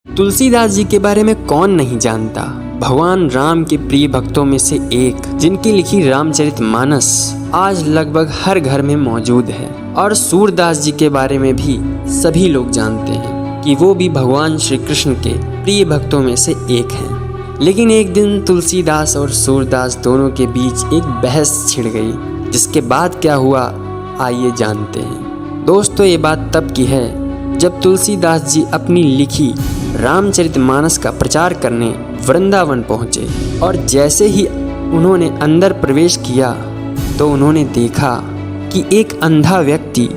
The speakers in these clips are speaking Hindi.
तुलसीदास जी के बारे में कौन नहीं जानता। भगवान राम के प्रिय भक्तों में से एक, जिनकी लिखी रामचरितमानस आज लगभग हर घर में मौजूद है। और सूरदास जी के बारे में भी सभी लोग जानते हैं कि वो भी भगवान श्री कृष्ण के प्रिय भक्तों में से एक हैं। लेकिन एक दिन तुलसीदास और सूरदास दोनों के बीच एक बहस छिड़ गई, जिसके बाद क्या हुआ आइए जानते हैं। दोस्तों, ये बात तब की है जब तुलसीदास जी अपनी लिखी रामचरितमानस का प्रचार करने वृंदावन पहुँचे। और जैसे ही उन्होंने अंदर प्रवेश किया तो उन्होंने देखा कि एक अंधा व्यक्ति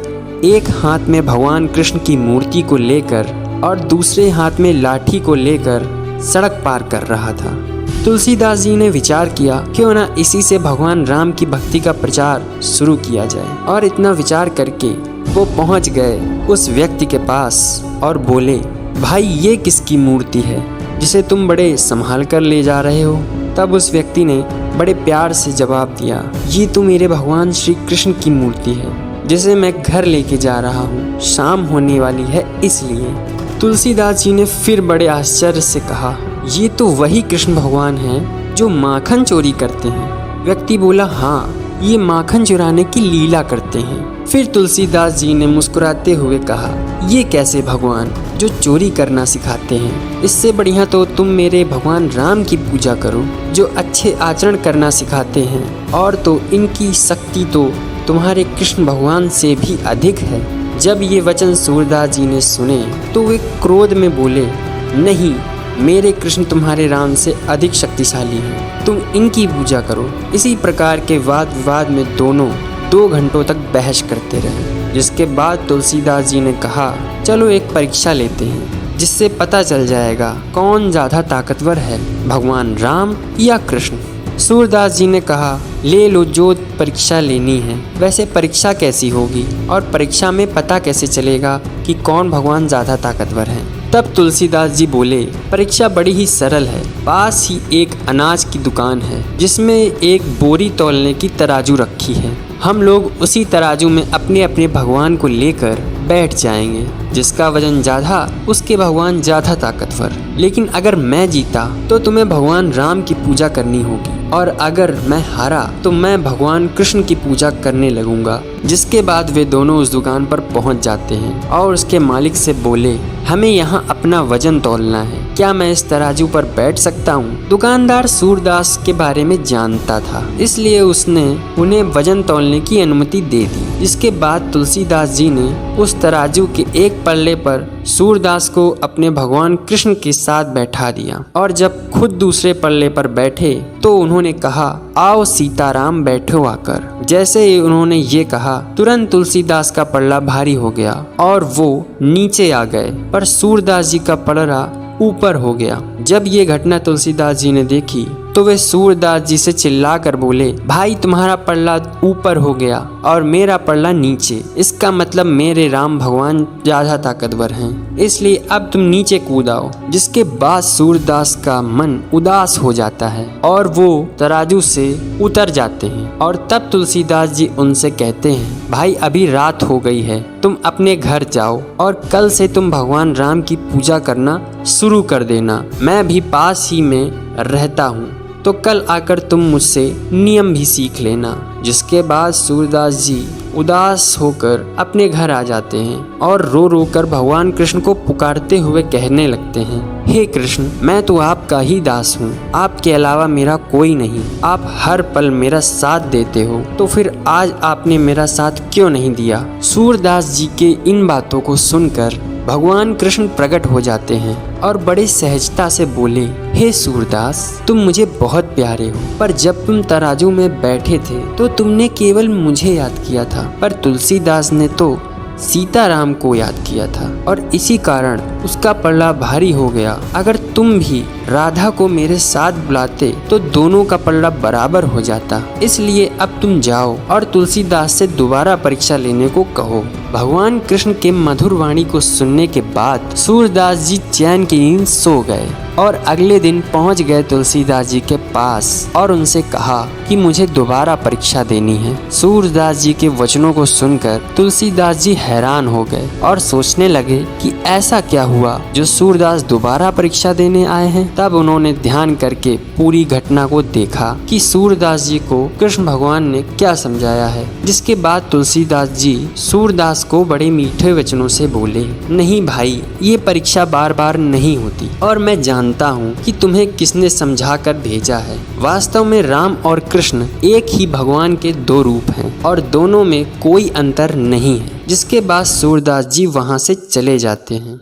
एक हाथ में भगवान कृष्ण की मूर्ति को लेकर और दूसरे हाथ में लाठी को लेकर सड़क पार कर रहा था। तुलसीदास जी ने विचार किया क्यों ना इसी से भगवान राम की भक्ति का प्रचार शुरू किया जाए। और इतना विचार करके वो पहुंच गए उस व्यक्ति के पास और बोले, भाई ये किसकी मूर्ति है जिसे तुम बड़े संभाल कर ले जा रहे हो। तब उस व्यक्ति ने बड़े प्यार से जवाब दिया, ये तो मेरे भगवान श्री कृष्ण की मूर्ति है जिसे मैं घर लेके जा रहा हूँ, शाम होने वाली है इसलिए। तुलसीदास जी ने फिर बड़े आश्चर्य से कहा, ये तो वही कृष्ण भगवान हैं जो माखन चोरी करते हैं। व्यक्ति बोला, हाँ ये माखन चुराने की लीला करते हैं। फिर तुलसीदास जी ने मुस्कुराते हुए कहा, ये कैसे भगवान जो चोरी करना सिखाते हैं। इससे बढ़िया तो तुम मेरे भगवान राम की पूजा करो जो अच्छे आचरण करना सिखाते हैं। और तो इनकी शक्ति तो तुम्हारे कृष्ण भगवान से भी अधिक है। जब ये वचन सूरदास जी ने सुने तो वे क्रोध में बोले, नहीं, मेरे कृष्ण तुम्हारे राम से अधिक शक्तिशाली हैं, तुम इनकी पूजा करो। इसी प्रकार के वाद विवाद में दोनों 2 घंटों तक बहस करते रहे, जिसके बाद तुलसीदास जी ने कहा, चलो एक परीक्षा लेते हैं जिससे पता चल जाएगा कौन ज़्यादा ताकतवर है, भगवान राम या कृष्ण। सूरदास जी ने कहा, ले लो जो परीक्षा लेनी है। वैसे परीक्षा कैसी होगी और परीक्षा में पता कैसे चलेगा कि कौन भगवान ज़्यादा ताकतवर है। तब तुलसीदास जी बोले, परीक्षा बड़ी ही सरल है। पास ही एक अनाज की दुकान है जिसमें एक बोरी तौलने की तराजू रखी है। हम लोग उसी तराजू में अपने अपने भगवान को लेकर बैठ जाएंगे। जिसका वजन ज़्यादा उसके भगवान ज़्यादा ताकतवर। लेकिन अगर मैं जीता तो तुम्हें भगवान राम की पूजा करनी होगी, और अगर मैं हारा तो मैं भगवान कृष्ण की पूजा करने लगूंगा। जिसके बाद वे दोनों उस दुकान पर पहुंच जाते हैं और उसके मालिक से बोले, हमें यहाँ अपना वजन तौलना है, क्या मैं इस तराजू पर बैठ सकता हूँ। दुकानदार सूरदास के बारे में जानता था, इसलिए उसने उन्हें वजन तौलने की अनुमति दे दी। जिसके बाद तुलसीदास जी ने उस तराजू के एक पल्ले पर सूरदास को अपने भगवान कृष्ण के साथ बैठा दिया। और जब खुद दूसरे पल्ले पर बैठे तो उन्होंने कहा, आओ सीताराम बैठो आकर। जैसे ही उन्होंने ये कहा, तुरंत तुलसीदास का पल्ला भारी हो गया और वो नीचे आ गए, पर सूरदास जी का पल्ला ऊपर हो गया। जब ये घटना तुलसीदास जी ने देखी तो वे सूरदास जी से चिल्लाकर बोले, भाई तुम्हारा पल्ला ऊपर हो गया और मेरा पल्ला नीचे, इसका मतलब मेरे राम भगवान ज्यादा ताकतवर हैं, इसलिए अब तुम नीचे कूद आओ। जिसके बाद सूरदास का मन उदास हो जाता है और वो तराजू से उतर जाते हैं। और तब तुलसीदास जी उनसे कहते हैं, भाई अभी रात हो गई है, तुम अपने घर जाओ और कल से तुम भगवान राम की पूजा करना शुरू कर देना। मैं भी पास ही में रहता हूँ, तो कल आकर तुम मुझसे नियम भी सीख लेना। जिसके बाद सूरदास जी उदास होकर अपने घर आ जाते हैं और रो रो कर भगवान कृष्ण को पुकारते हुए कहने लगते हैं, हे कृष्ण, मैं तो आपका ही दास हूँ, आपके अलावा मेरा कोई नहीं। आप हर पल मेरा साथ देते हो, तो फिर आज आपने मेरा साथ क्यों नहीं दिया। सूरदास जी के इन बातों को सुनकर भगवान कृष्ण प्रकट हो जाते हैं और बड़े सहजता से बोले, हे सूरदास, तुम मुझे बहुत प्यारे हो, पर जब तुम तराजू में बैठे थे तो तुमने केवल मुझे याद किया था, पर तुलसीदास ने तो सीताराम को याद किया था और इसी कारण उसका पल्ला भारी हो गया। अगर तुम भी राधा को मेरे साथ बुलाते तो दोनों का पल्ला बराबर हो जाता। इसलिए अब तुम जाओ और तुलसीदास से दोबारा परीक्षा लेने को कहो। भगवान कृष्ण के मधुर वाणी को सुनने के बाद सूरदास जी चैन की नींद सो गए। और अगले दिन पहुंच गए तुलसीदास जी के पास और उनसे कहा कि मुझे दोबारा परीक्षा देनी है। सूरदास जी के वचनों को सुनकर तुलसीदास जी हैरान हो गए और सोचने लगे कि ऐसा क्या हुआ जो सूरदास दोबारा परीक्षा देने आए हैं। तब उन्होंने ध्यान करके पूरी घटना को देखा कि सूरदास जी को कृष्ण भगवान ने क्या समझाया है। जिसके बाद तुलसीदास जी सूरदास को बड़े मीठे वचनों से बोले, नहीं भाई, ये परीक्षा बार बार नहीं होती और मैं जानता हूँ कि तुम्हें किसने समझा कर भेजा है। वास्तव में राम और कृष्ण एक ही भगवान के दो रूप हैं और दोनों में कोई अंतर नहीं है। जिसके बाद सूरदास जी वहाँ से चले जाते हैं।